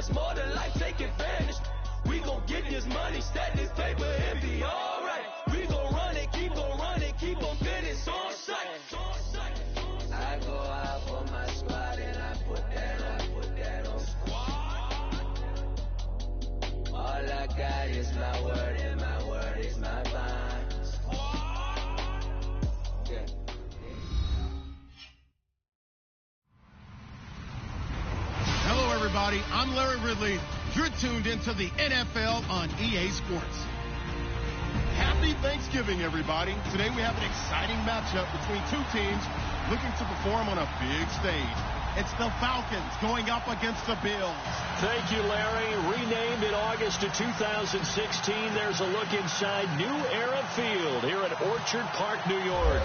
much more to life, take advantage. We gon' get this money, stack this paper, and be alright. We gon' run it, keep on running, keep on fitting, on sight. I go out for my squad and I put that on squad. All I got is my word and my word is my bond. Squad. Yeah. Hello, everybody. I'm Larry Ridley. You're tuned into the NFL on EA Sports. Happy Thanksgiving, everybody. Today we have an exciting matchup between two teams looking to perform on a big stage. It's the Falcons going up against the Bills. Thank you, Larry. Renamed in August of 2016, there's a look inside New Era Field here at Orchard Park, New York.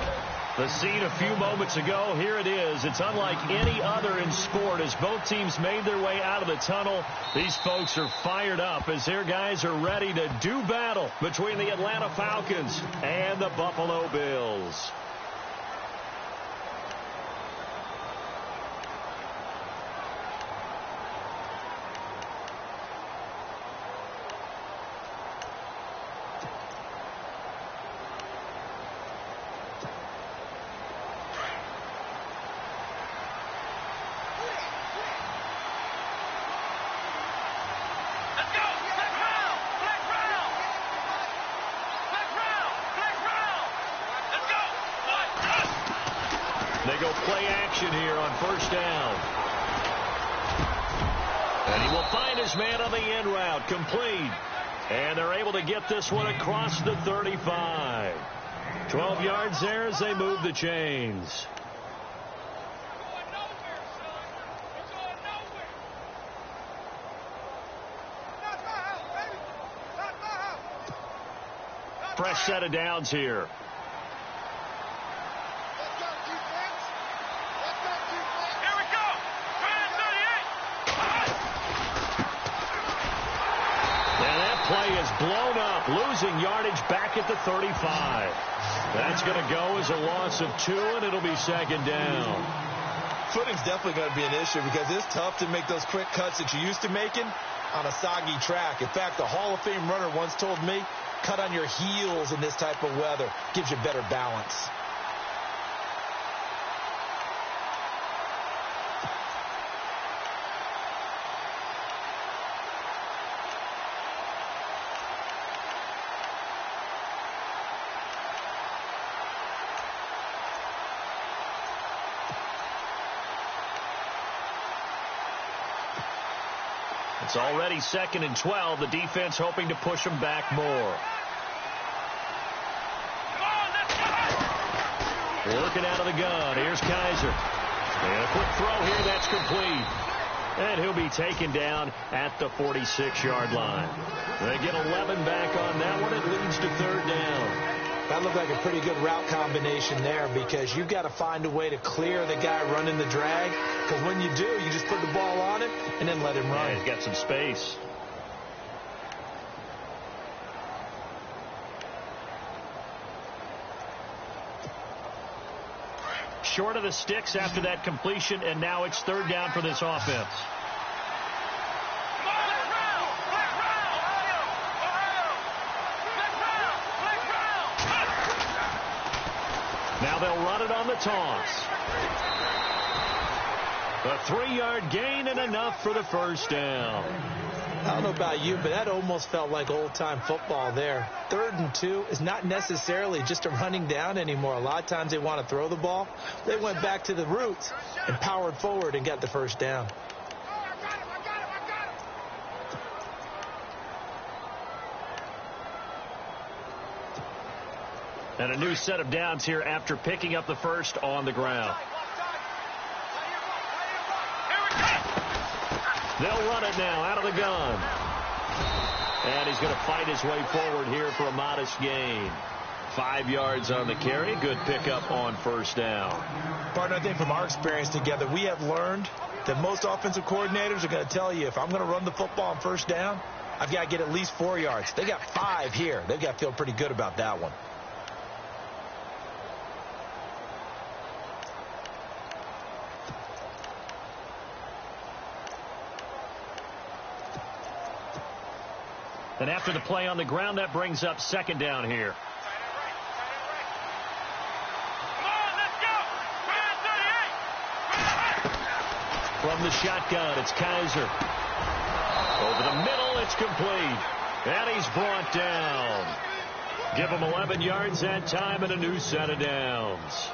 The scene a few moments ago, here it is. It's unlike any other in sport as both teams made their way out of the tunnel. These folks are fired up as their guys are ready to do battle between the Atlanta Falcons and the Buffalo Bills. They go play action here on first down. And he will find his man on the end route, complete. And they're able to get this one across the 35. 12 yards there as they move the chains. Fresh set of downs here. Play is blown up, losing yardage back at the 35. That's going to go as a loss of 2, and it'll be second down. Footing's definitely going to be an issue because it's tough to make those quick cuts that you're used to making on a soggy track. In fact, a Hall of Fame runner once told me, cut on your heels in this type of weather. Gives you better balance. It's already 2nd and 12. The defense hoping to push them back more. Working out of the gun. Here's Kaiser. And a quick throw here. That's complete. And he'll be taken down at the 46-yard line. They get 11 back on that one. It leads to third down. That looked like a pretty good route combination there because you've got to find a way to clear the guy running the drag. Because when you do, you just put the ball on him and then let him run. Yeah, he's got some space. Short of the sticks after that completion, and now it's third down for this offense. Now they'll run it on the toss. A 3-yard gain and enough for the first down. I don't know about you, but that almost felt like old-time football there. 3rd and 2 is not necessarily just a running down anymore. A lot of times they want to throw the ball. They went back to the roots and powered forward and got the first down. And a new set of downs here after picking up the first on the ground. They'll run it now out of the gun. And he's going to fight his way forward here for a modest gain. 5 yards on the carry. Good pickup on first down. Partner, I think from our experience together, we have learned that most offensive coordinators are going to tell you, if I'm going to run the football on first down, I've got to get at least 4 yards. They got 5 here. They've got to feel pretty good about that one. And after the play on the ground, that brings up second down here. From the shotgun, it's Kaiser. Over the middle, it's complete. And he's brought down. Give him 11 yards that time and a new set of downs.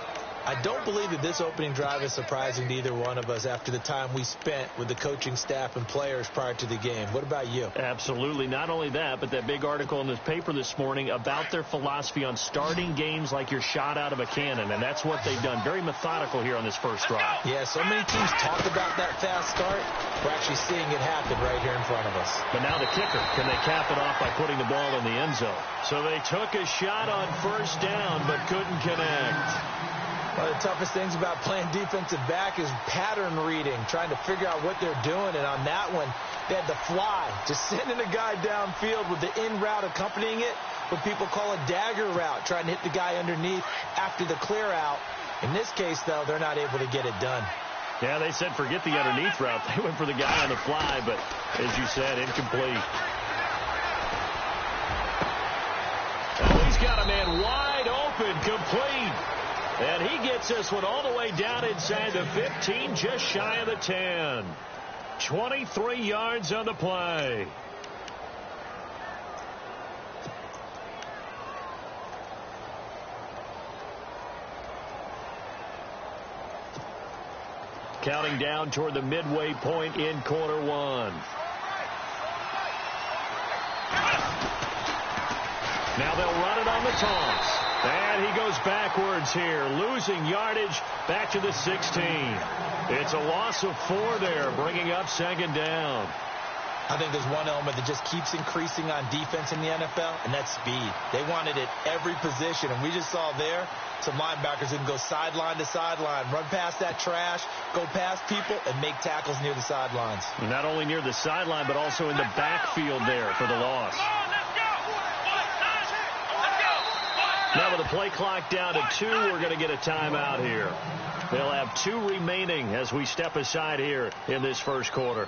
I don't believe that this opening drive is surprising to either one of us after the time we spent with the coaching staff and players prior to the game. What about you? Absolutely. Not only that, but that big article in this paper this morning about their philosophy on starting games like you're shot out of a cannon, and that's what they've done. Very methodical here on this first drive. Yeah, so many teams talk about that fast start. We're actually seeing it happen right here in front of us. But now the kicker, can they cap it off by putting the ball in the end zone? So they took a shot on first down but couldn't connect. One of the toughest things about playing defensive back is pattern reading, trying to figure out what they're doing. And on that one, they had to fly, just sending a guy downfield with the in route accompanying it, what people call a dagger route, trying to hit the guy underneath after the clear out. In this case, though, they're not able to get it done. Yeah, they said forget the underneath route. They went for the guy on the fly, but as you said, incomplete. Oh, he's got a man wide open, complete. And he gets this one all the way down inside the 15, just shy of the 10. 23 yards on the play. Counting down toward the midway point in quarter one. Now they'll run it on the toss. And he goes backwards here, losing yardage back to the 16. It's a loss of 4 there, bringing up second down. I think there's one element that just keeps increasing on defense in the NFL, and that's speed. They want it at every position, and we just saw there some linebackers that can go sideline to sideline, run past that trash, go past people, and make tackles near the sidelines. Not only near the sideline, but also in the backfield there for the loss. Now with the play clock down to 2, we're going to get a timeout here. They'll have 2 remaining as we step aside here in this first quarter.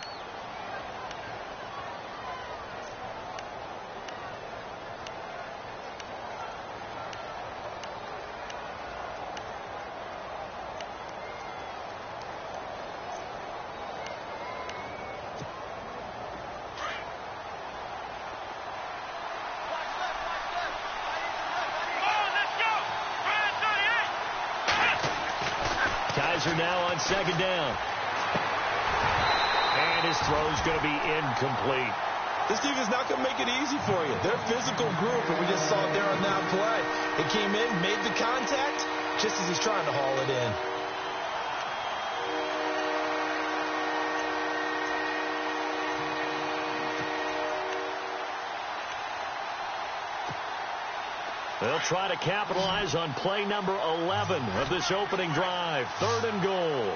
Kaiser now on second down. And his throw's going to be incomplete. This team is not going to make it easy for you. They're a physical group, and we just saw it there on that play. He came in, made the contact, just as he's trying to haul it in. They'll try to capitalize on play number 11 of this opening drive. 3rd and goal.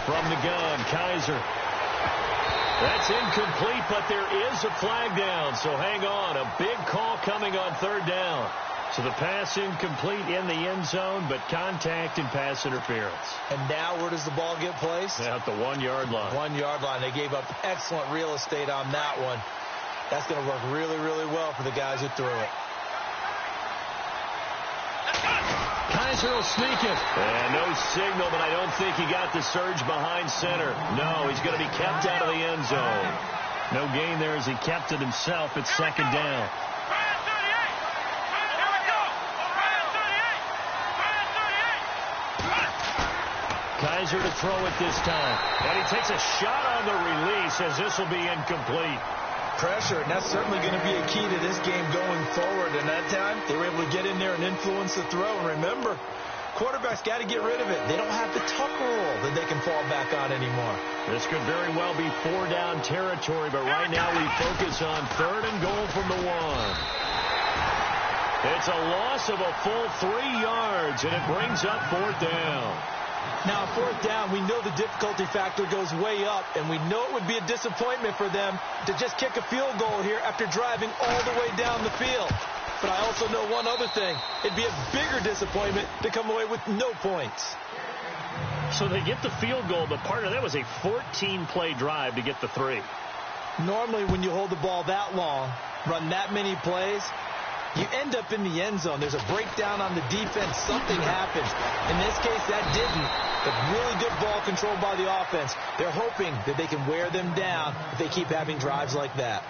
From the gun, Kaiser. That's incomplete, but there is a flag down, so hang on. A big call coming on 3rd down. So the pass incomplete in the end zone, but contact and pass interference. And now where does the ball get placed? At the 1-yard line. 1-yard line. They gave up excellent real estate on that one. That's going to work really, really well for the guys who threw it. Kaiser will sneak it. And no signal, but I don't think he got the surge behind center. No, he's going to be kept out of the end zone. No gain there as he kept it himself. It's second down. Kaiser to throw it this time. And he takes a shot on the release as this will be incomplete. Pressure, and that's certainly going to be a key to this game going forward. And that time, they were able to get in there and influence the throw. And remember, quarterbacks got to get rid of it. They don't have the tuck rule that they can fall back on anymore. This could very well be 4-down territory, but right now we focus on 3rd and goal from the 1. It's a loss of a full 3 yards, and it brings up 4th down. Now, on fourth down, we know the difficulty factor goes way up, and we know it would be a disappointment for them to just kick a field goal here after driving all the way down the field. But I also know one other thing. It'd be a bigger disappointment to come away with no points. So they get the field goal, but part of that was a 14-play drive to get the 3. Normally, when you hold the ball that long, run that many plays, you end up in the end zone. There's a breakdown on the defense. Something happens. In this case, that didn't. But really good ball control by the offense. They're hoping that they can wear them down if they keep having drives like that.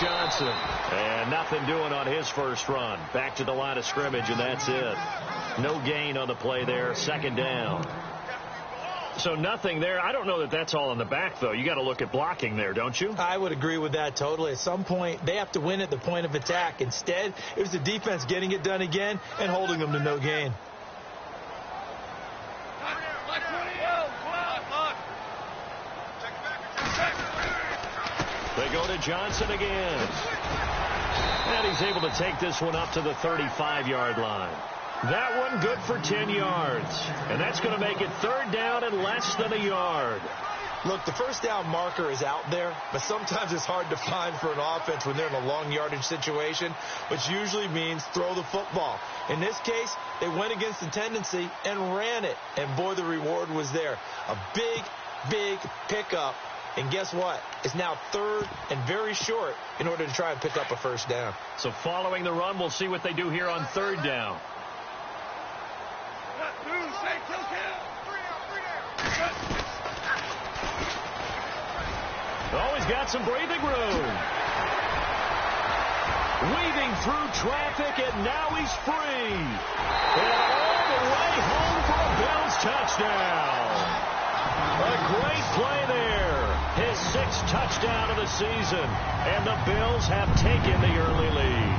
Johnson, and nothing doing on his first run. Back to the line of scrimmage, and that's it. No gain on the play there. Second down. So nothing there. I don't know that that's all in the back, though. You got to look at blocking there, don't you? I would agree with that totally. At some point, they have to win at the point of attack. Instead, it was the defense getting it done again and holding them to no gain. They go to Johnson again. And he's able to take this one up to the 35-yard line. That one good for 10 yards. And that's going to make it third down and less than a yard. Look, the first down marker is out there, but sometimes it's hard to find for an offense when they're in a long yardage situation, which usually means throw the football. In this case, they went against the tendency and ran it. And boy, the reward was there. A big, big pickup. And guess what? It's now third and very short in order to try and pick up a first down. So following the run, we'll see what they do here on third down. Oh, he's got some breathing room. Weaving through traffic, and now he's free. And all the way home for a Bills touchdown. A great play there. His 6th touchdown of the season. And the Bills have taken the early lead.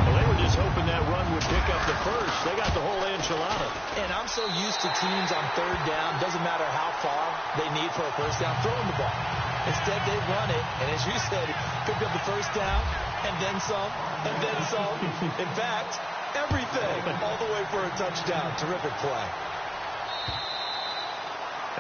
Well, they were just hoping that run would pick up the first. They got the whole enchilada. And I'm so used to teams on third down, doesn't matter how far they need for a first down, throwing the ball. Instead, they run it, and as you said, picked up the first down, and then some, and then some. In fact, everything, all the way for a touchdown. Terrific play.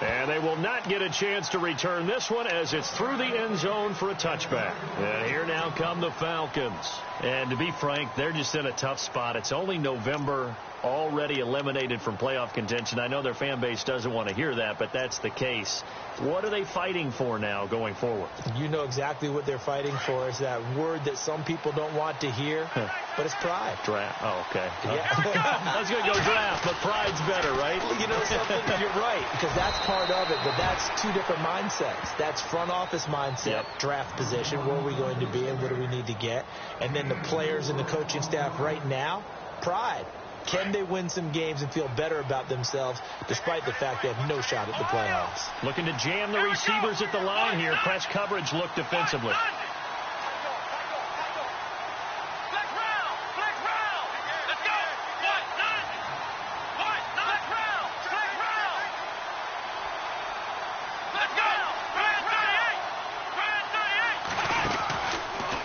And they will not get a chance to return this one as it's through the end zone for a touchback. And here now come the Falcons. And to be frank, they're just in a tough spot. It's only November, already eliminated from playoff contention. I know their fan base doesn't want to hear that, but that's the case. What are they fighting for now going forward? You know exactly what they're fighting for. Is that word that some people don't want to hear, but it's pride. Draft. Oh, okay. Yeah. I was going to go draft, but pride's better, right? You know something? You're right, because that's part of it, but that's two different mindsets. That's front office mindset, draft position, where are we going to be and what do we need to get? And then the players and the coaching staff right now, pride. Can they win some games and feel better about themselves despite the fact they have no shot at the playoffs? Looking to jam the receivers at the line here. Press coverage look defensively.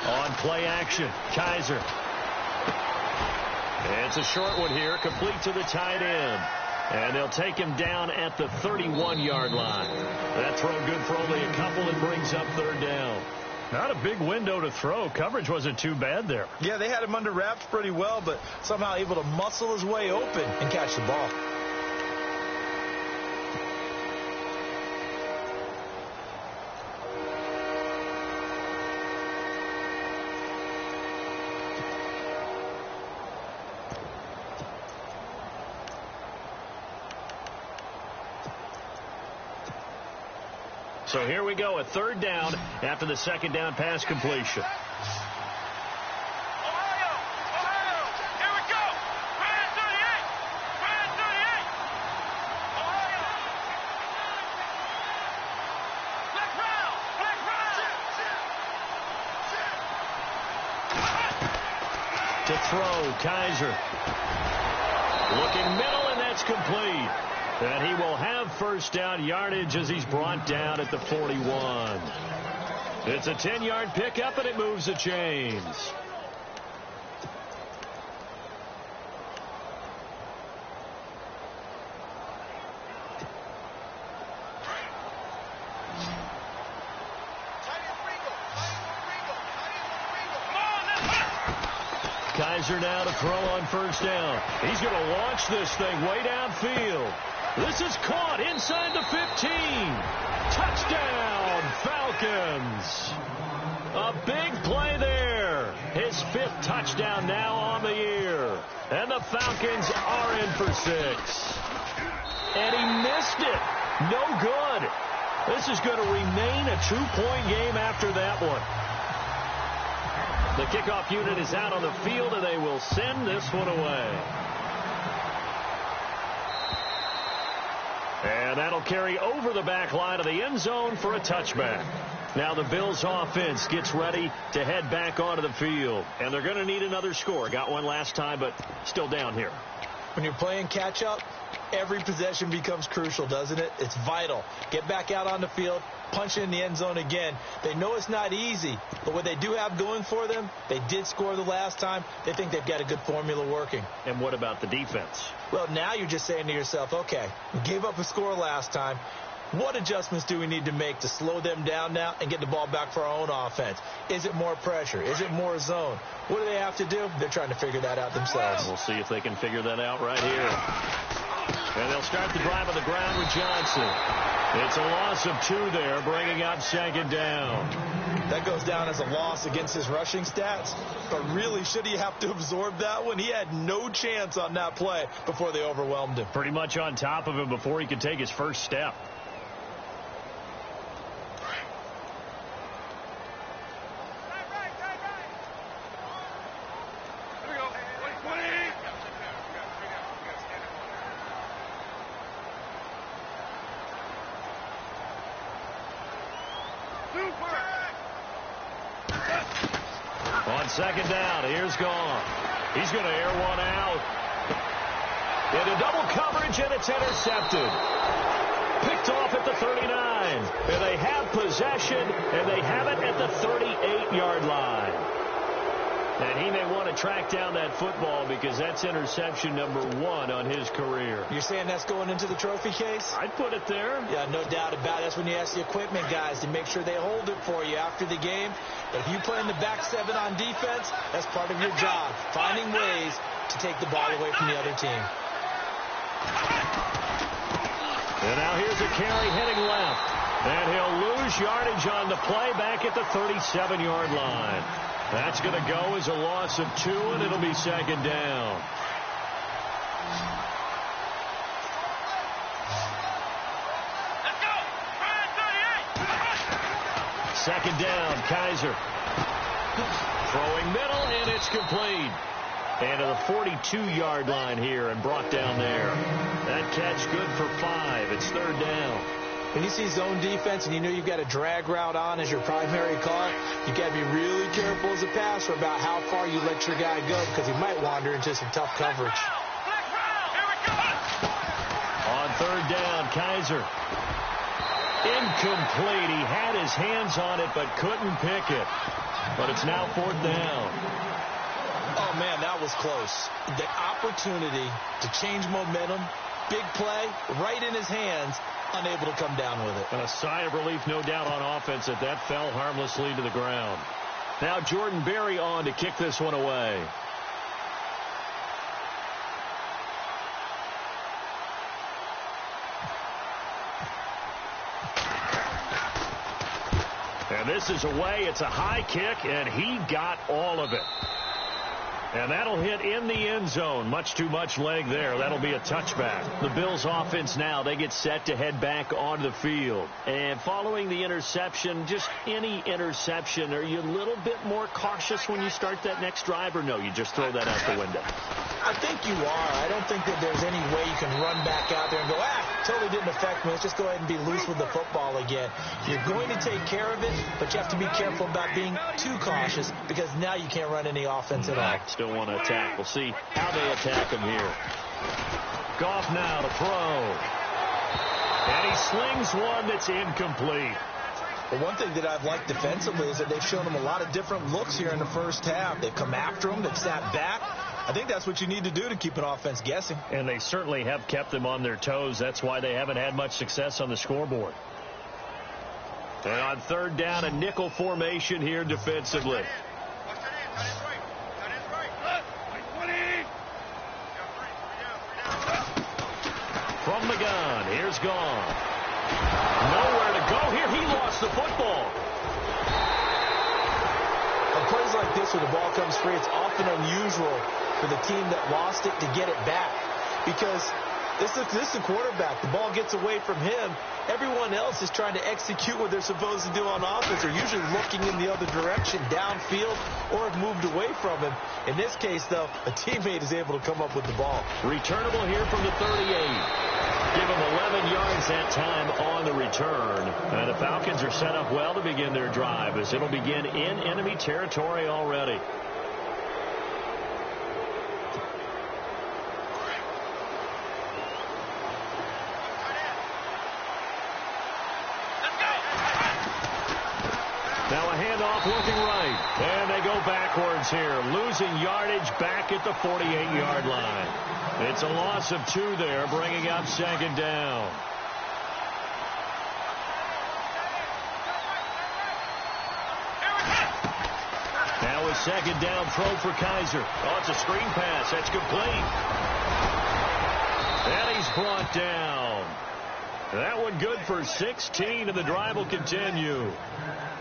On play action, Kaiser. It's a short one here, complete to the tight end. And they'll take him down at the 31-yard line. That throw good for only a couple and brings up third down. Not a big window to throw. Coverage wasn't too bad there. Yeah, they had him under wraps pretty well, but somehow able to muscle his way open and catch the ball. So here we go, a third down after the second down pass completion. Ohio, here we throw. Kaiser looking middle, and that's complete. And he will have first down yardage as he's brought down at the 41. It's a 10-yard pickup, and it moves the chains. Kaiser now to throw on first down. He's going to launch this thing way downfield. This is caught inside the 15. Touchdown, Falcons. A big play there. His 5th touchdown now on the year. And the Falcons are in for 6. And he missed it. No good. This is going to remain a 2-point game after that one. The kickoff unit is out on the field, and they will send this one away. And that'll carry over the back line of the end zone for a touchback. Now the Bills offense gets ready to head back onto the field. And they're going to need another score. Got one last time, but still down here. When you're playing catch-up, every possession becomes crucial, doesn't it? It's vital. Get back out on the field, punch in the end zone again. They know it's not easy, but what they do have going for them, they did score the last time. They think they've got a good formula working. And what about the defense? Well, now you're just saying to yourself, okay, we gave up a score last time. What adjustments do we need to make to slow them down now and get the ball back for our own offense? Is it more pressure? Is it more zone? What do they have to do? They're trying to figure that out themselves. We'll see if they can figure that out right here. And they'll start the drive on the ground with Johnson. It's a loss of 2 there, bringing up second down. That goes down as a loss against his rushing stats. But really, should he have to absorb that one? He had no chance on that play before they overwhelmed him. Pretty much on top of him before he could take his first step. On second down, here's Gone. He's going to air one out. Into double coverage, and it's intercepted. Picked off at the 39. And they have possession, and they have it at the 38-yard line. And he may want to track down that football because that's interception number 1 on his career. You're saying that's going into the trophy case? I'd put it there. Yeah, no doubt about it. That's when you ask the equipment guys to make sure they hold it for you after the game. But if you play in the back 7 on defense, that's part of your job, finding ways to take the ball away from the other team. And now here's a carry heading left. And he'll lose yardage on the play back at the 37-yard line. That's going to go as a loss of 2, and it'll be second down. Let's go. Second down, Kaiser. Throwing middle, and it's complete. And to the 42-yard line here and brought down there. That catch good for 5. It's third down. When you see zone defense and you know you've got a drag route on as your primary call, you've got to be really careful as a passer about how far you let your guy go because he might wander into some tough coverage. On third down, Kaiser. Incomplete. He had his hands on it but couldn't pick it. But it's now fourth down. Oh, man, that was close. The opportunity to change momentum, big play, right in his hands, unable to come down with it. And a sigh of relief, no doubt, on offense that that fell harmlessly to the ground. Now Jordan Berry on to kick this one away. And this is away. It's a high kick, and he got all of it. And that'll hit in the end zone. Much too much leg there. That'll be a touchback. The Bills offense now, they get set to head back onto the field. And following the interception, just any interception, are you a little bit more cautious when you start that next drive, or no, you just throw that out the window? I think you are. I don't think that there's any way you can run back out there and go, totally didn't affect me. Let's just go ahead and be loose with the football again. You're going to take care of it, but you have to be careful about being too cautious because now you can't run any offense at all. Still want to attack. We'll see how they attack him here. Goff now to throw. And he slings one that's incomplete. But one thing that I've liked defensively is that they've shown him a lot of different looks here in the first half. They've come after him. They've sat back. I think that's what you need to do to keep an offense guessing. And they certainly have kept them on their toes. That's why they haven't had much success on the scoreboard. And on third down, a nickel formation here defensively. From the gun, here's Gone. Nowhere to go here. He lost the football. On plays like this where the ball comes free, it's often unusual for the team that lost it to get it back. Because this is the quarterback. The ball gets away from him. Everyone else is trying to execute what they're supposed to do on offense. They're usually looking in the other direction, downfield, or have moved away from him. In this case, though, a teammate is able to come up with the ball. Returnable here from the 38. Give him 11 yards that time on the return. And the Falcons are set up well to begin their drive as it'll begin in enemy territory already. Now a handoff looking right. And they go backwards here. Losing yardage back at the 48-yard line. It's a loss of 2 there, bringing up second down. Now a second down throw for Kaiser. Oh, it's a screen pass. That's complete. And he's brought down. That one good for 16, and the drive will continue.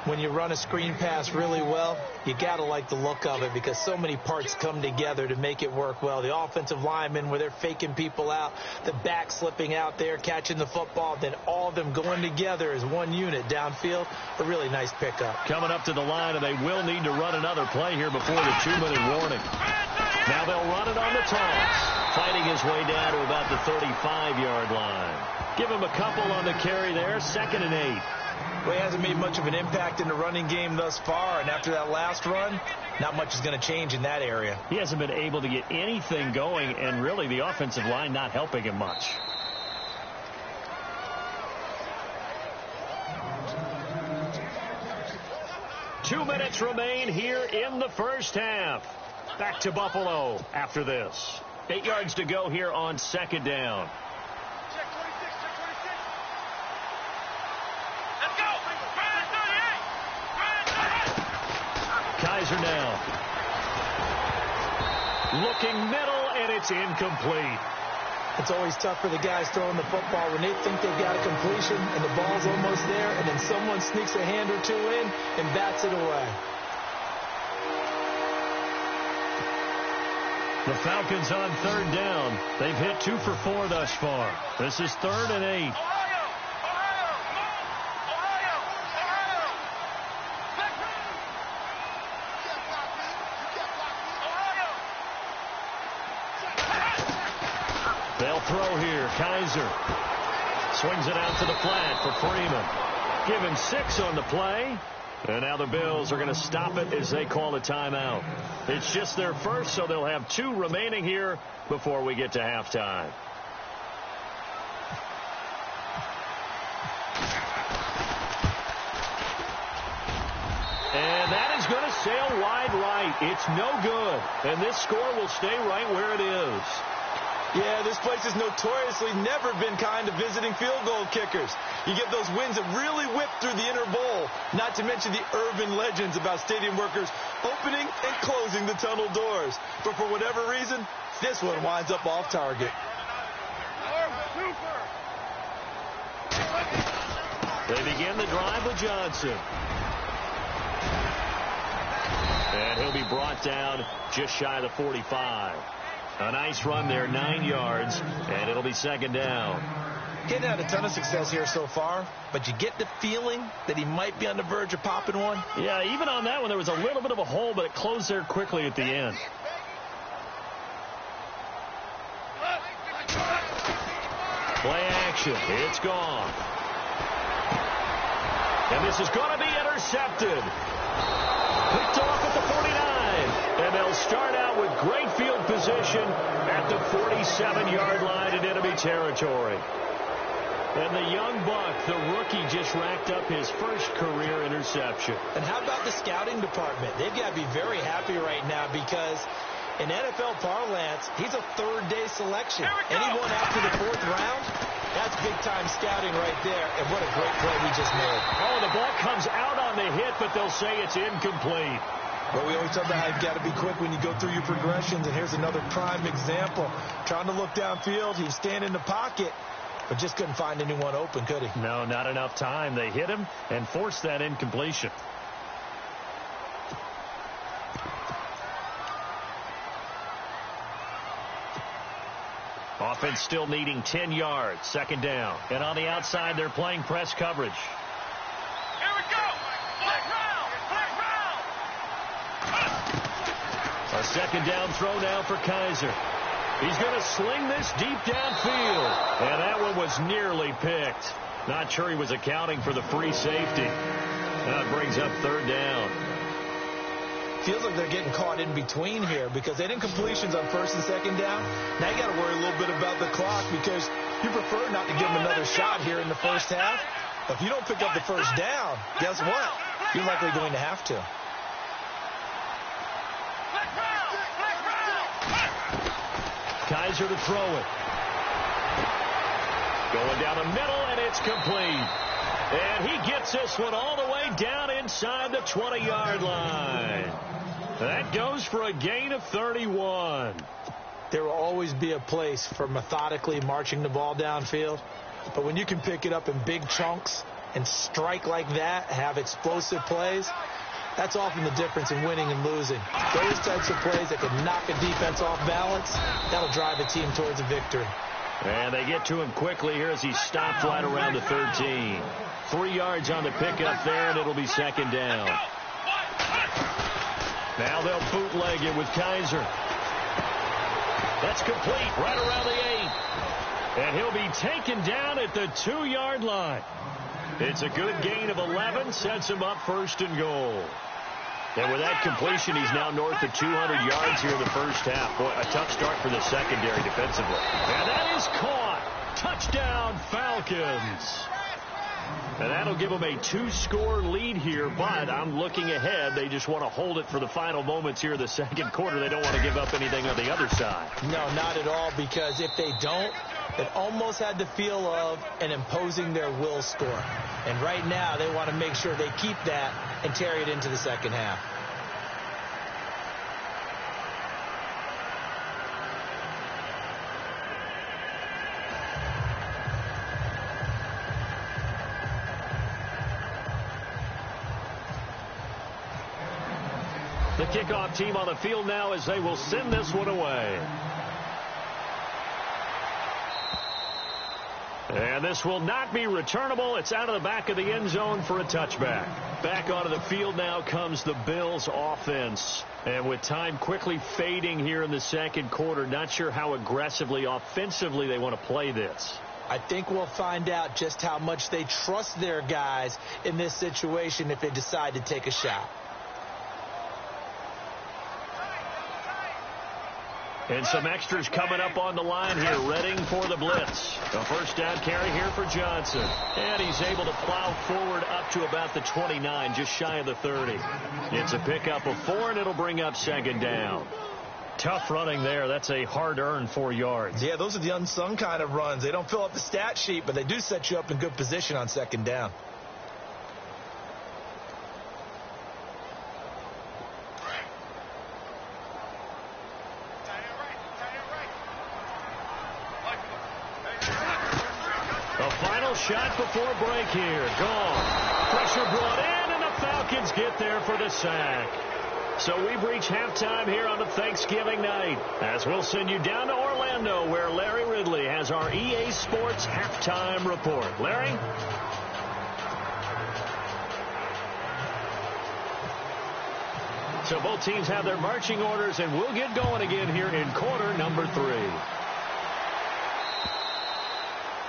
When you run a screen pass really well, you got to like the look of it because so many parts come together to make it work well. The offensive linemen where they're faking people out, the back slipping out there, catching the football, then all of them going together as one unit downfield. A really nice pickup. Coming up to the line, and they will need to run another play here before the 2-minute warning. Now they'll run it on the toss, fighting his way down to about the 35-yard line. Give him a couple on the carry there, 2nd and 8. Well, he hasn't made much of an impact in the running game thus far, and after that last run, not much is going to change in that area. He hasn't been able to get anything going, and really the offensive line not helping him much. Two minutes remain here in the first half. Back to Buffalo after this. 8 yards to go here on second down. Kaiser now. Looking middle, and it's incomplete. It's always tough for the guys throwing the football when they think they've got a completion and the ball's almost there, and then someone sneaks a hand or two in and bats it away. The Falcons on third down. They've hit 2 for 4 thus far. This is 3rd and 8. They'll throw here. Kaiser swings it out to the flat for Freeman. Given 6 on the play. And now the Bills are going to stop it as they call a timeout. It's just their first, so they'll have 2 remaining here before we get to halftime. And that is going to sail wide right. It's no good. And this score will stay right where it is. Yeah, this place has notoriously never been kind to visiting field goal kickers. You get those winds that really whip through the inner bowl, not to mention the urban legends about stadium workers opening and closing the tunnel doors. But for whatever reason, this one winds up off target. They begin the drive with Johnson. And he'll be brought down just shy of the 45. A nice run there, 9 yards, and it'll be second down. Getting had a ton of success here so far, but you get the feeling that he might be on the verge of popping one. Yeah, even on that one, there was a little bit of a hole, but it closed there quickly at the end. Play action. completion. It's gone. And this is going to be intercepted. Picked off at the 49. And they'll start out with great field position at the 47-yard line in enemy territory. And the young buck, the rookie, just racked up his first career interception. And how about the scouting department? They've got to be very happy right now because in NFL parlance, he's a third-day selection. Anyone after the 4th round, that's big-time scouting right there. And what a great play he just made. Oh, the ball comes out on the hit, but they'll say it's incomplete. But we always talk about how you've got to be quick when you go through your progressions. And here's another prime example. Trying to look downfield. He was standing in the pocket, but just couldn't find anyone open, could he? No, not enough time. They hit him and forced that incompletion. Offense still needing 10 yards. 2nd down. And on the outside, they're playing press coverage. Here we go. Black round. A 2nd down throw now for Kaiser. He's going to sling this deep downfield. And that one was nearly picked. Not sure he was accounting for the free safety. That brings up 3rd down. Feels like they're getting caught in between here because they didn't completions on 1st and 2nd down. Now you got to worry a little bit about the clock because you prefer not to give them another shot here in the first half. But if you don't pick up the 1st down, guess what? You're likely going to have to. Kaiser to throw it. Going down the middle, and it's complete. And he gets this one all the way down inside the 20-yard line. That goes for a gain of 31. There will always be a place for methodically marching the ball downfield. But when you can pick it up in big chunks and strike like that, have explosive plays, that's often the difference in winning and losing. Those types of plays that can knock a defense off balance, that'll drive a team towards a victory. And they get to him quickly here as he stopped right around the 13. 3 yards on the pickup there, and it'll be 2nd down. Now they'll bootleg it with Kaiser. That's complete right around the 8. And he'll be taken down at the 2-yard line. It's a good gain of 11, sets him up 1st and goal. And with that completion, he's now north of 200 yards here in the first half. Boy, a tough start for the secondary defensively. And that is caught. Touchdown, Falcons. And that'll give them a 2-score lead here, but I'm looking ahead. They just want to hold it for the final moments here in the 2nd quarter. They don't want to give up anything on the other side. No, not at all, because if they don't, it almost had the feel of an imposing their will score. And right now, they want to make sure they keep that and carry it into the 2nd half. The kickoff team on the field now as they will send this one away. And this will not be returnable. It's out of the back of the end zone for a touchback. Back onto the field now comes the Bills offense. And with time quickly fading here in the 2nd quarter, not sure how aggressively, offensively they want to play this. I think we'll find out just how much they trust their guys in this situation if they decide to take a shot. And some extras coming up on the line here, readying for the blitz. A 1st down carry here for Johnson. And he's able to plow forward up to about the 29, just shy of the 30. It's a pickup of 4, and it'll bring up 2nd down. Tough running there. That's a hard-earned 4 yards. Yeah, those are the unsung kind of runs. They don't fill up the stat sheet, but they do set you up in good position on 2nd down. Shot before break here. Gone. Pressure brought in, and the Falcons get there for the sack. So we've reached halftime here on the Thanksgiving night, as we'll send you down to Orlando, where Larry Ridley has our EA Sports halftime report. Larry? So both teams have their marching orders, and we'll get going again here in quarter number 3.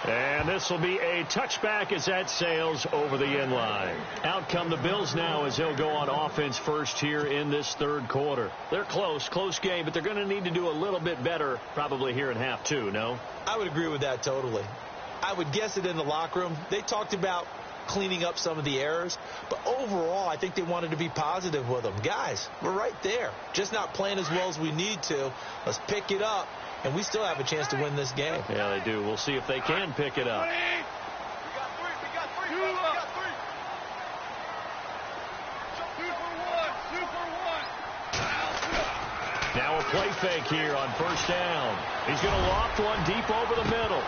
And this will be a touchback as that sails over the end line. Out come the Bills now as they'll go on offense first here in this third quarter. They're close game, but they're going to need to do a little bit better probably here in half two, no? I would agree with that totally. I would guess it in the locker room. They talked about cleaning up some of the errors, but overall I think they wanted to be positive with them. Guys, we're right there. Just not playing as well as we need to. Let's pick it up. And we still have a chance to win this game. Yeah, they do. We'll see if they can pick it up. Now a play fake here on first down. He's going to loft one deep over the middle.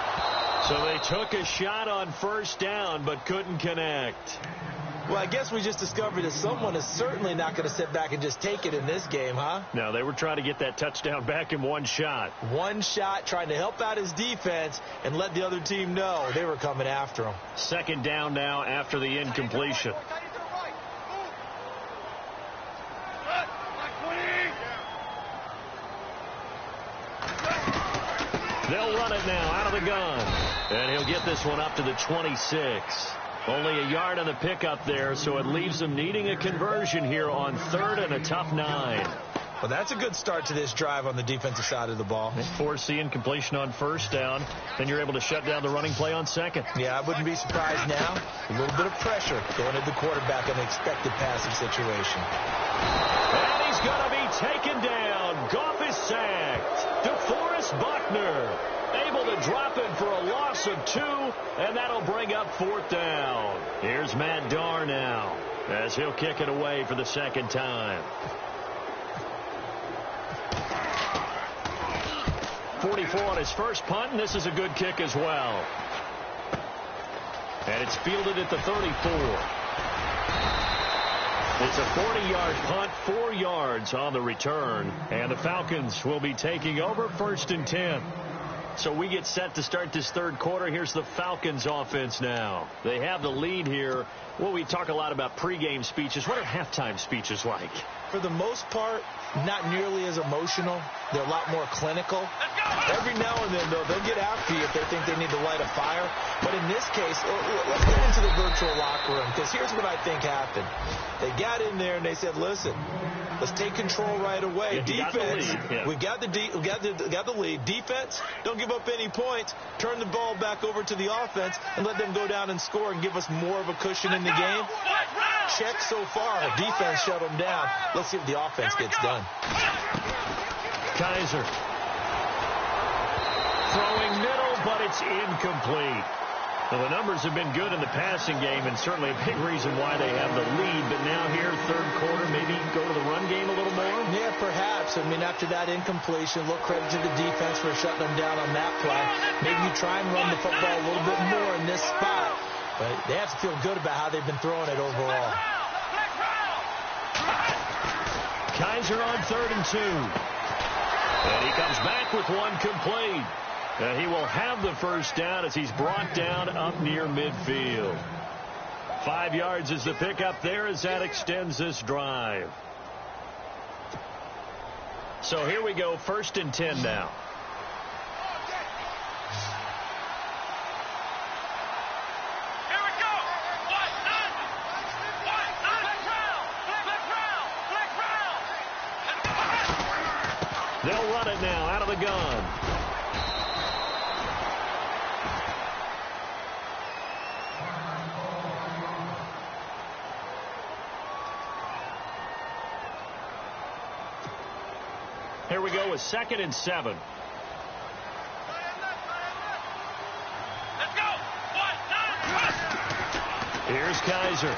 So they took a shot on first down but couldn't connect. Well, I guess we just discovered that someone is certainly not going to sit back and just take it in this game, huh? No, they were trying to get that touchdown back in one shot. One shot, trying to help out his defense and let the other team know they were coming after him. Second down now after the incompletion. They'll run it now out of the gun. And he'll get this one up to the 26. Only a yard on the pickup there, so it leaves them needing a conversion here on third and a tough 9. Well, that's a good start to this drive on the defensive side of the ball. Force the incompletion on first down, then you're able to shut down the running play on second. Yeah, I wouldn't be surprised now. A little bit of pressure going at the quarterback in an expected passing situation. And he's going to be taken down. Goff is sacked. DeForest Buckner able to drop it for a loss of 2, and that'll bring up fourth down. Here's Matt Darr now as he'll kick it away for the second time. 44 on his first punt, and this is a good kick as well. And it's fielded at the 34. It's a 40-yard punt, 4 yards on the return, and the Falcons will be taking over first and 10. So we get set to start this third quarter. Here's the Falcons offense now. They have the lead here. Well, we talk a lot about pregame speeches. What are halftime speeches like? For the most part, not nearly as emotional. They're a lot more clinical. Every now and then, though, they'll get after you if they think they need to light a fire. But in this case, let's get into the virtual locker room, because here's what I think happened. They got in there and they said, listen, let's take control right away. Defense, we got the lead. Defense, don't give up any points. Turn the ball back over to the offense and let them go down and score and give us more of a cushion in the game. Check so far. Defense shut them down. Let's see if the offense gets done. Kaiser throwing middle, but it's incomplete. Well, the numbers have been good in the passing game, and certainly a big reason why they have the lead. But now here, third quarter, maybe go to the run game a little more? Yeah, perhaps. I mean, after that incompletion, a little credit to the defense for shutting them down on that play. Maybe you try and run the football a little bit more in this spot. But they have to feel good about how they've been throwing it overall. Kaiser on 3rd and 2. And he comes back with one complete. And he will have the first down as he's brought down up near midfield. 5 yards is the pickup there as that extends this drive. So here we go, 1st and 10 now. They'll run it now out of the gun. Here we go with 2nd and 7. Let's go. 1, 9, Here's Kaiser.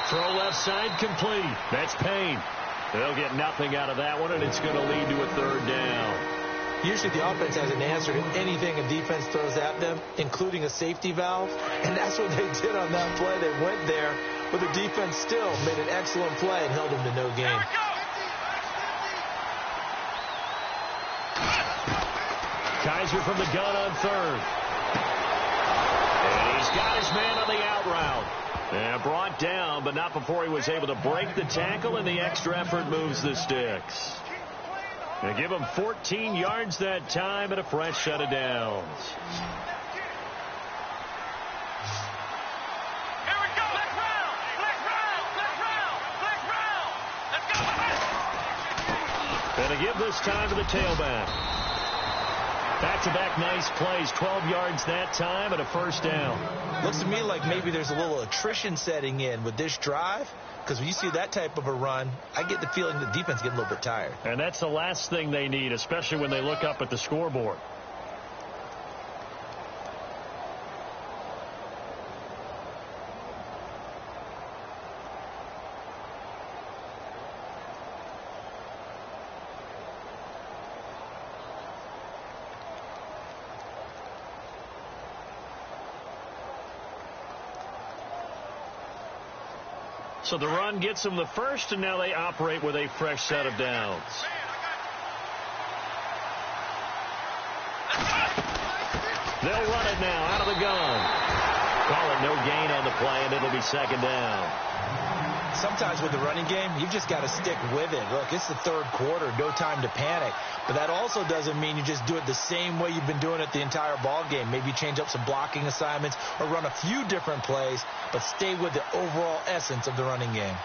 Throw left side complete. That's Payne. They'll get nothing out of that one, and it's going to lead to a 3rd down. Usually the offense has an answer to anything a defense throws at them, including a safety valve. And that's what they did on that play. They went there, but the defense still made an excellent play and held them to no gain. Kaiser from the gun on 3rd. And he's got his man on the out route. And brought down, but not before he was able to break the tackle, and the extra effort moves the sticks. They give him 14 yards that time and a fresh set of downs. Here we go. Black round. Black round. Black round. Black round. Let's go. And they give this time to the tailback. Back-to-back nice plays. 12 yards that time and a first down. Looks to me like maybe there's a little attrition setting in with this drive. Because when you see that type of a run, I get the feeling the defense getting a little bit tired. And that's the last thing they need, especially when they look up at the scoreboard. So the run gets them the first, and now they operate with a fresh set of downs. They'll run it now out of the gun. Call it no gain on the play, and it'll be second down. Sometimes with the running game, you've just got to stick with it. Look, it's the third quarter, no time to panic. But that also doesn't mean you just do it the same way you've been doing it the entire ball game. Maybe change up some blocking assignments or run a few different plays, but stay with the overall essence of the running game.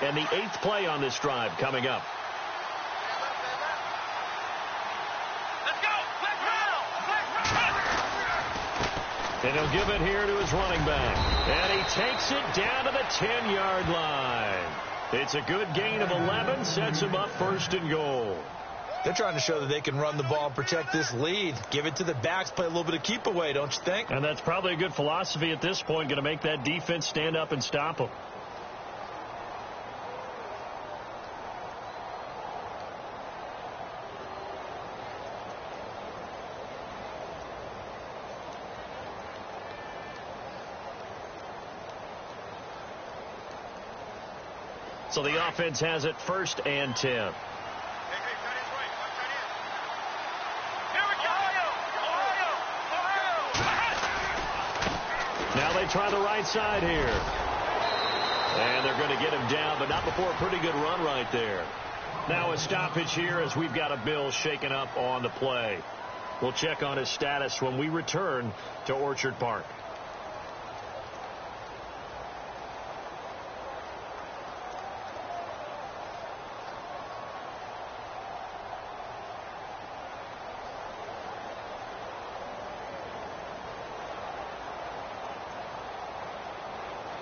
And the 8th play on this drive coming up. And he'll give it here to his running back. And he takes it down to the 10-yard line. It's a good gain of 11, sets him up first and goal. They're trying to show that they can run the ball and protect this lead. Give it to the backs, play a little bit of keep away, don't you think? And that's probably a good philosophy at this point, going to make that defense stand up and stop them. So the offense has it 1st and 10. Now they try the right side here. And they're going to get him down, but not before a pretty good run right there. Now a stoppage here as we've got a Bill shaken up on the play. We'll check on his status when we return to Orchard Park.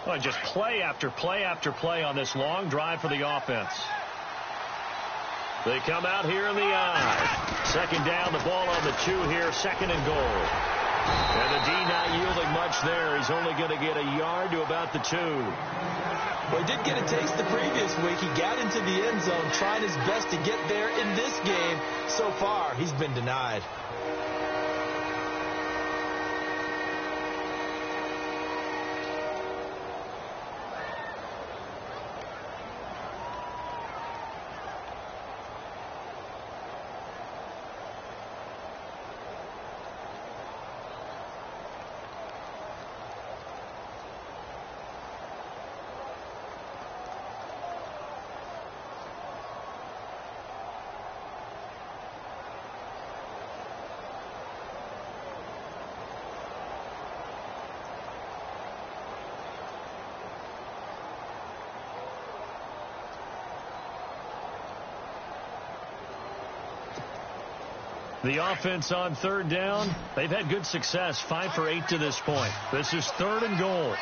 Well, just play after play after play on this long drive for the offense. They come out here in the eye. Second down, the ball on the 2 here, 2nd and goal. And the D not yielding much there. He's only going to get a yard to about the 2. Well, he did get a taste the previous week. He got into the end zone, tried his best to get there in this game. So far, he's been denied. The offense on 3rd down, they've had good success, 5 for 8 to this point. This is 3rd and goal.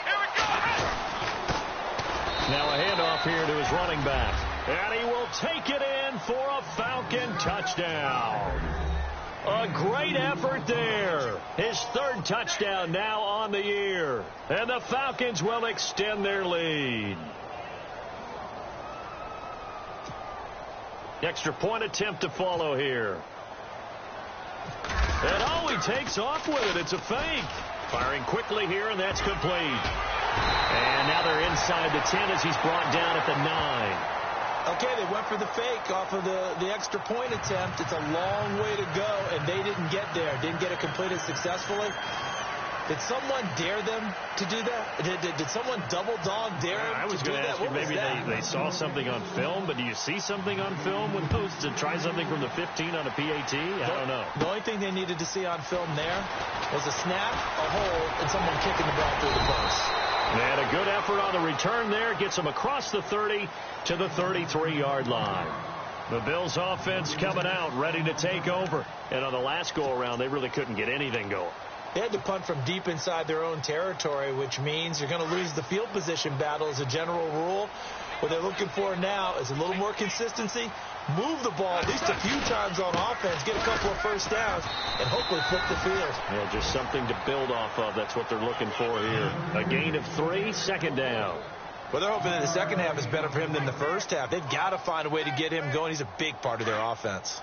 Now a handoff here to his running back. And he will take it in for a Falcon touchdown. A great effort there. His 3rd touchdown now on the year. And the Falcons will extend their lead. Extra point attempt to follow here. And oh, he takes off with it. It's a fake. Firing quickly here, and that's complete. And now they're inside the 10 as he's brought down at the 9. Okay, they went for the fake off of the extra point attempt. It's a long way to go, and they didn't get there. Didn't get it completed successfully. Did someone dare them to do that? Did someone double dog dare them I was to do going to that? ask you, maybe they saw something on film, but do you see something on film with those to try something from the 15 on a PAT? I don't know. The only thing they needed to see on film there was a snap, a hole, and someone kicking the ball through the post. And a good effort on the return there. Gets them across the 30 to the 33-yard line. The Bills offense coming out, ready to take over. And on the last go-around, they really couldn't get anything going. They had to punt from deep inside their own territory, which means you're going to lose the field position battle as a general rule. What they're looking for now is a little more consistency, move the ball at least a few times on offense, get a couple of first downs, and hopefully flip the field. Yeah, just something to build off of. That's what they're looking for here. A gain of 3, second down. Well, they're hoping that the second half is better for him than the first half. They've got to find a way to get him going. He's a big part of their offense.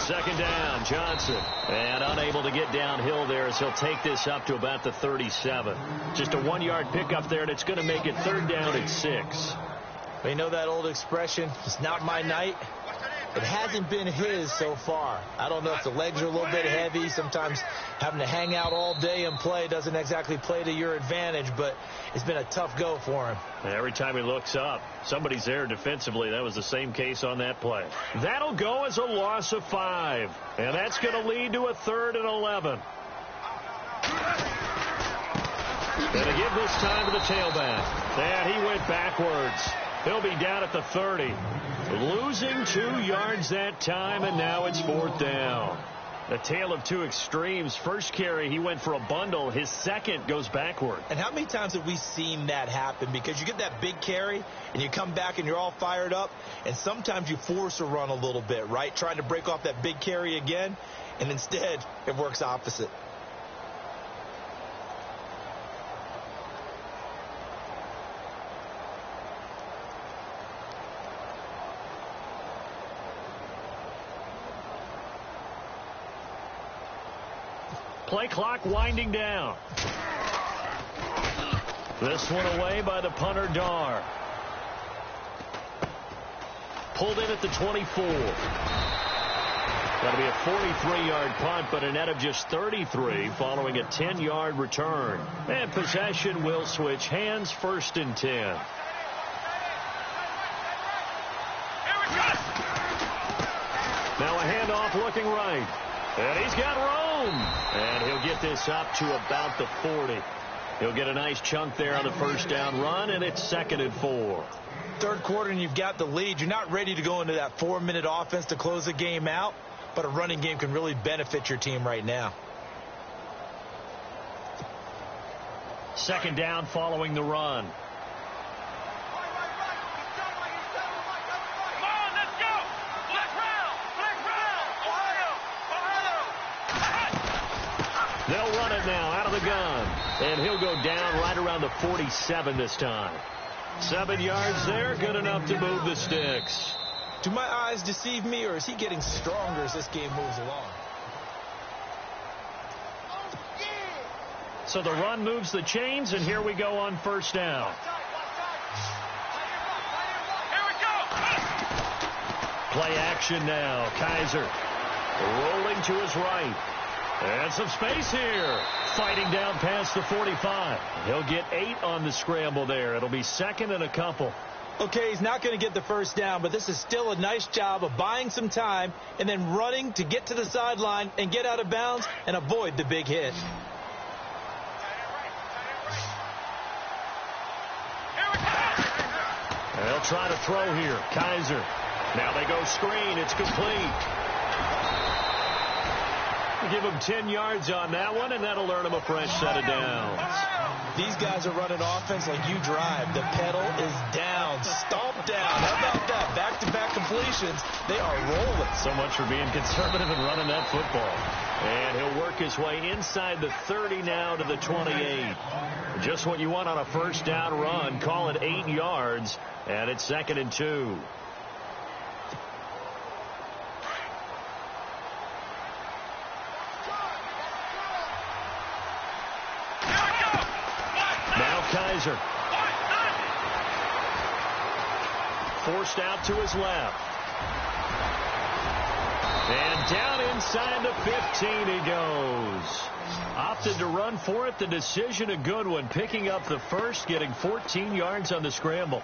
Second down, Johnson. And unable to get downhill there as he'll take this up to about the 37. Just a 1-yard pickup there, and it's going to make it third down at 6. You know that old expression, it's not my night? It hasn't been his so far. I don't know if the legs are a little bit heavy. Sometimes having to hang out all day and play doesn't exactly play to your advantage, but it's been a tough go for him. Every time he looks up, somebody's there defensively. That was the same case on that play. That'll go as a loss of 5, and that's going to lead to a 3rd and 11. Going to give this time to the tailback. And he went backwards. He'll be down at the 30. Losing 2 yards that time, and now it's 4th down. A tale of two extremes. First carry, he went for a bundle. His second goes backward. And how many times have we seen that happen? Because you get that big carry, and you come back and you're all fired up, and sometimes you force a run a little bit, right? Trying to break off that big carry again, and instead it works opposite. Play clock winding down. This one away by the punter, Dar. Pulled in at the 24. That'll be a 43-yard punt, but a net of just 33 following a 10-yard return. And possession will switch hands, 1st and 10. Now a handoff looking right. And he's got room. And he'll get this up to about the 40. He'll get a nice chunk there on the first down run, and it's 2nd and 4. Third quarter, and you've got the lead. You're not ready to go into that 4-minute offense to close the game out, but a running game can really benefit your team right now. Second down following the run. They'll run it now out of the gun. And he'll go down right around the 47 this time. 7 yards there, good enough to move the sticks. Do my eyes deceive me, or is he getting stronger as this game moves along? So the run moves the chains, and here we go on first down. Play action now. Kaiser rolling to his right. And some space here. Fighting down past the 45. He'll get 8 on the scramble there. It'll be 2nd and a couple. Okay, he's not going to get the first down, but this is still a nice job of buying some time and then running to get to the sideline and get out of bounds and avoid the big hit. They'll try to throw here. Kaiser. Now they go screen. It's complete. Give him 10 yards on that one, and that'll earn him a fresh set of downs. These guys are running offense like you drive. The pedal is down, stomp down. How about that? Back-to-back completions. They are rolling. So much for being conservative and running that football. And he'll work his way inside the 30 now to the 28. Just what you want on a first down run. Call it 8 yards, and it's 2nd and 2. Kaiser. Forced out to his left. And down inside the 15 he goes. Opted to run for it. The decision a good one. Picking up the first, getting 14 yards on the scramble.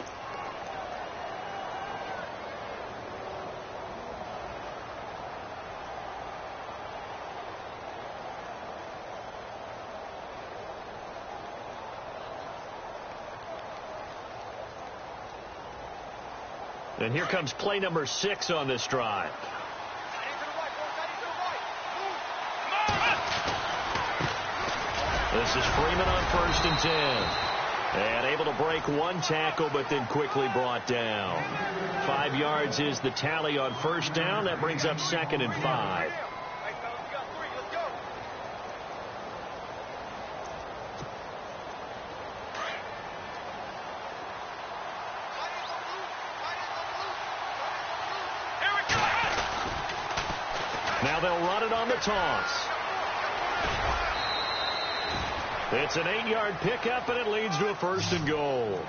And here comes play number 6 on this drive. This is Freeman on 1st and 10. And able to break one tackle, but then quickly brought down. 5 yards is the tally on first down. That brings up 2nd and 5. Now they'll run it on the toss. It's an 8-yard pickup, and it leads to a 1st and goal.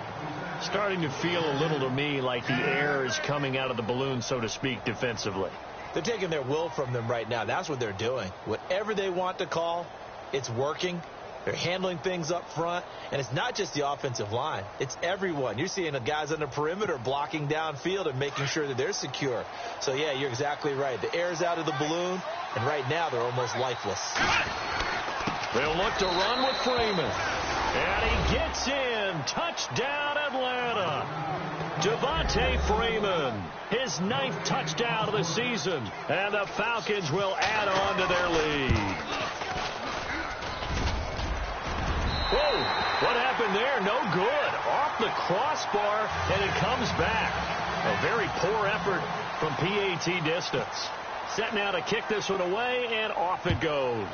Starting to feel a little to me like the air is coming out of the balloon, so to speak, defensively. They're taking their will from them right now. That's what they're doing. Whatever they want to call, it's working. They're handling things up front, and it's not just the offensive line. It's everyone. You're seeing the guys on the perimeter blocking downfield and making sure that they're secure. So, yeah, you're exactly right. The air's out of the balloon, and right now they're almost lifeless. They'll look to run with Freeman. And he gets in. Touchdown, Atlanta. Devontae Freeman, his 9th touchdown of the season. And the Falcons will add on to their lead. Whoa, what happened there? No good. Off the crossbar, and it comes back. A very poor effort from PAT distance. Set now to kick this one away, and off it goes.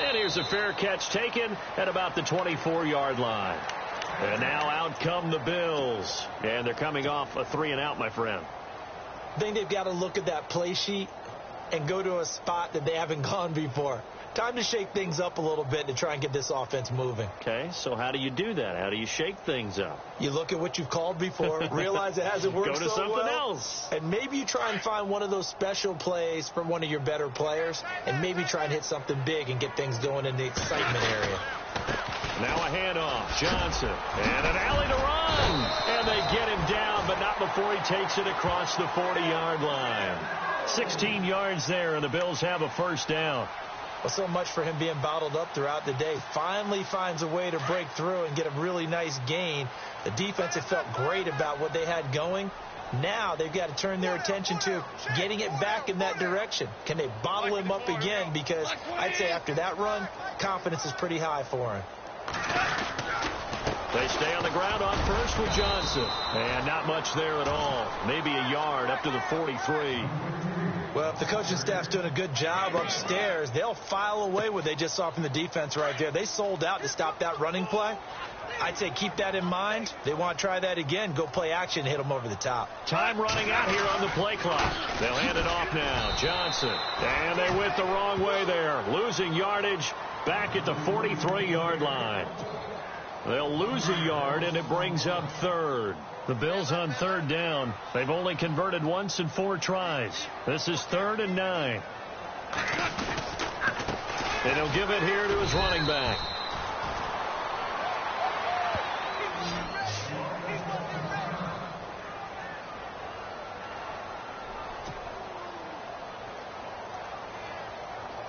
And here's a fair catch taken at about the 24-yard line. And now out come the Bills. And they're coming off a 3-and-out, my friend. I think they've got to look at that play sheet and go to a spot that they haven't gone before. Time to shake things up a little bit to try and get this offense moving. Okay, so how do you do that? How do you shake things up? You look at what you've called before, realize it hasn't worked so well. Go to something else. And maybe you try and find one of those special plays from one of your better players, and maybe try and hit something big and get things going in the excitement area. Now a handoff. Johnson. And an alley to run. And they get him down, but not before he takes it across the 40-yard line. 16 yards there, and the Bills have a first down. Well, so much for him being bottled up throughout the day. Finally finds a way to break through and get a really nice gain. The defense had felt great about what they had going. Now they've got to turn their attention to getting it back in that direction. Can they bottle him up again? Because I'd say after that run, confidence is pretty high for him. They stay on the ground on first with Johnson. And not much there at all. Maybe a yard up to the 43. Well, if the coaching staff's doing a good job upstairs, they'll file away what they just saw from the defense right there. They sold out to stop that running play. I'd say keep that in mind. They want to try that again. Go play action, hit them over the top. Time running out here on the play clock. They'll hand it off now. Johnson. And they went the wrong way there. Losing yardage back at the 43-yard line. They'll lose a yard, and it brings up third. The Bills on third down. They've only converted once in 4 tries. This is 3rd and 9. And he'll give it here to his running back.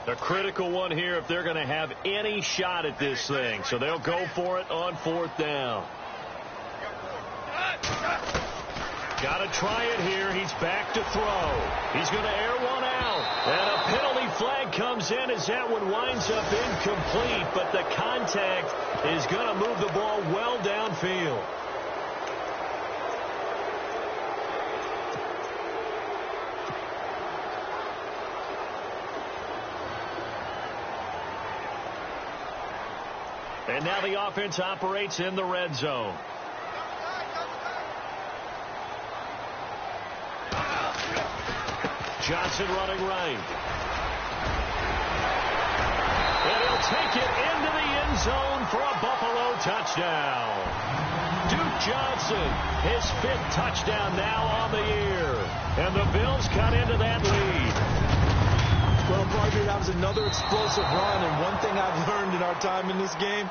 A critical one here if they're going to have any shot at this thing. So they'll go for it on 4th down. Got to try it here. He's back to throw. He's going to air one out. And a penalty flag comes in as that one winds up incomplete. But the contact is going to move the ball well downfield. And now the offense operates in the red zone. Johnson running right. And he'll take it into the end zone for a Buffalo touchdown. Duke Johnson, his 5th touchdown now on the year. And the Bills cut into that lead. Well, partner, that was another explosive run, and one thing I've learned in our time in this game,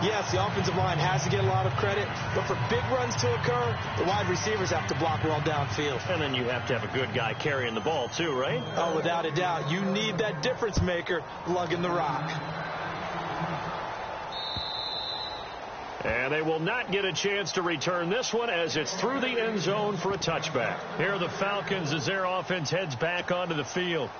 yes, the offensive line has to get a lot of credit, but for big runs to occur, the wide receivers have to block well downfield. And then you have to have a good guy carrying the ball, too, right? Oh, without a doubt. You need that difference maker lugging the rock. And they will not get a chance to return this one as it's through the end zone for a touchback. Here are the Falcons as their offense heads back onto the field.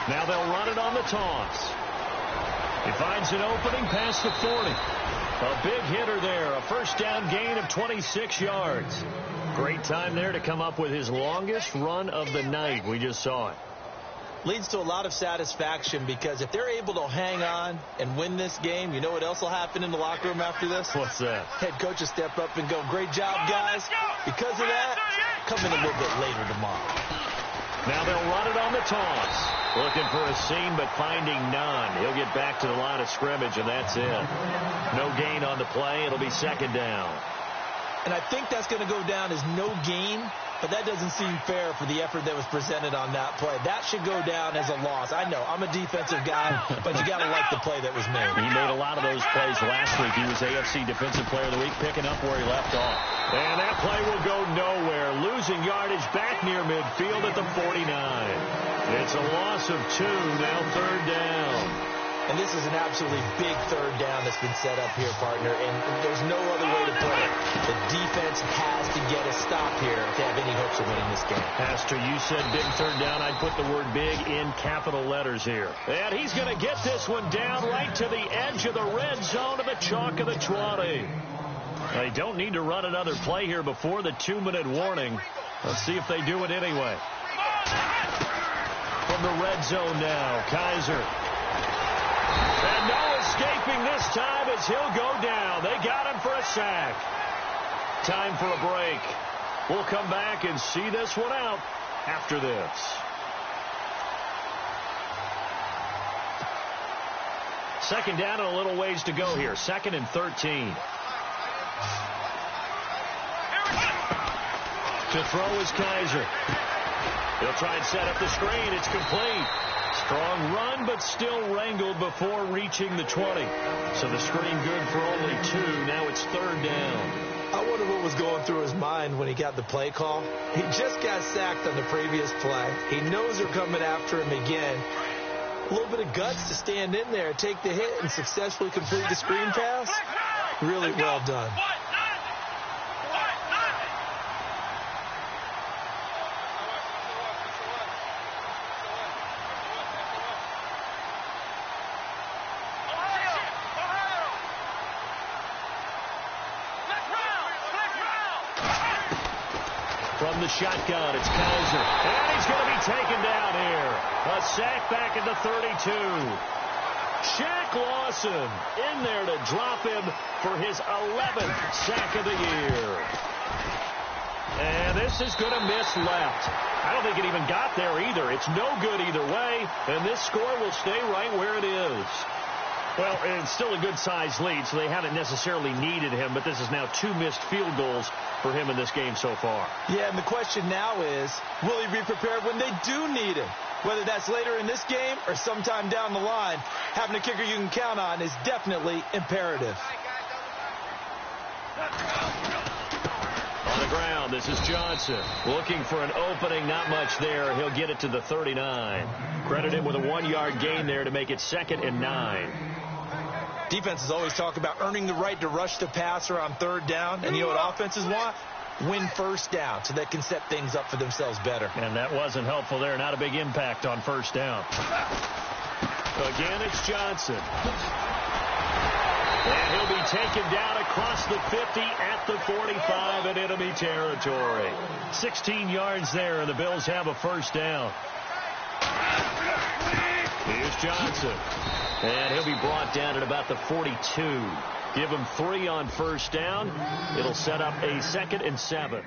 Now they'll run it on the toss. He finds an opening past the 40. A big hitter there. A first down gain of 26 yards. Great time there to come up with his longest run of the night. We just saw it. Leads to a lot of satisfaction because if they're able to hang on and win this game, you know what else will happen in the locker room after this? What's that? Head coach will step up and go, great job, guys. Because of that, come in a little bit later tomorrow. Now they'll run it on the toss. Looking for a seam, but finding none. He'll get back to the line of scrimmage, and that's it. No gain on the play. It'll be second down. And I think that's going to go down as no gain, but that doesn't seem fair for the effort that was presented on that play. That should go down as a loss. I know, I'm a defensive guy, but you got to like the play that was made. He made a lot of those plays last week. He was AFC Defensive Player of the Week, picking up where he left off. And that play will go nowhere. Losing yardage back near midfield at the 49. It's a loss of 2, now third down. And this is an absolutely big third down that's been set up here, partner, and there's no other way to put it. The defense has to get a stop here if they have any hopes of winning this game. Pastor, you said big third down. I'd put the word big in capital letters here. And he's going to get this one down right to the edge of the red zone of the chalk of the 20. They don't need to run another play here before the 2-minute warning. Let's see if they do it anyway. From the red zone now, Kaiser. And no escaping this time as he'll go down. They got him for a sack. Time for a break. We'll come back and see this one out after this. Second down and a little ways to go here. 2nd and 13. To throw is Kaiser. He'll try and set up the screen. It's complete. Strong run, but still wrangled before reaching the 20. So the screen good for only 2. Now it's third down. I wonder what was going through his mind when he got the play call. He just got sacked on the previous play. He knows they're coming after him again. A little bit of guts to stand in there, take the hit, and successfully complete the screen pass. Really well done. From the shotgun, it's Kaiser. And he's going to be taken down here. A sack back at the 32. Shaq Lawson in there to drop him for his 11th sack of the year. And this is going to miss left. I don't think it even got there either. It's no good either way, and this score will stay right where it is. Well, it's still a good-sized lead, so they haven't necessarily needed him, but this is now 2 missed field goals for him in this game so far. Yeah, and the question now is, will he be prepared when they do need him? Whether that's later in this game or sometime down the line, having a kicker you can count on is definitely imperative. On On the ground, this is Johnson. Looking for an opening, not much there. He'll get it to the 39. Credit him with a 1-yard gain there to make it 2nd and 9. Defenses always talk about earning the right to rush the passer on 3rd down. And you know what offenses want? Win 1st down so they can set things up for themselves better. And that wasn't helpful there. Not a big impact on 1st down. Again, it's Johnson. And he'll be taken down across the 50 at the 45 in enemy territory. 16 yards there, and the Bills have a 1st down. Here's Johnson. And he'll be brought down at about the 42. Give him 3 on 1st down. It'll set up a 2nd and 7.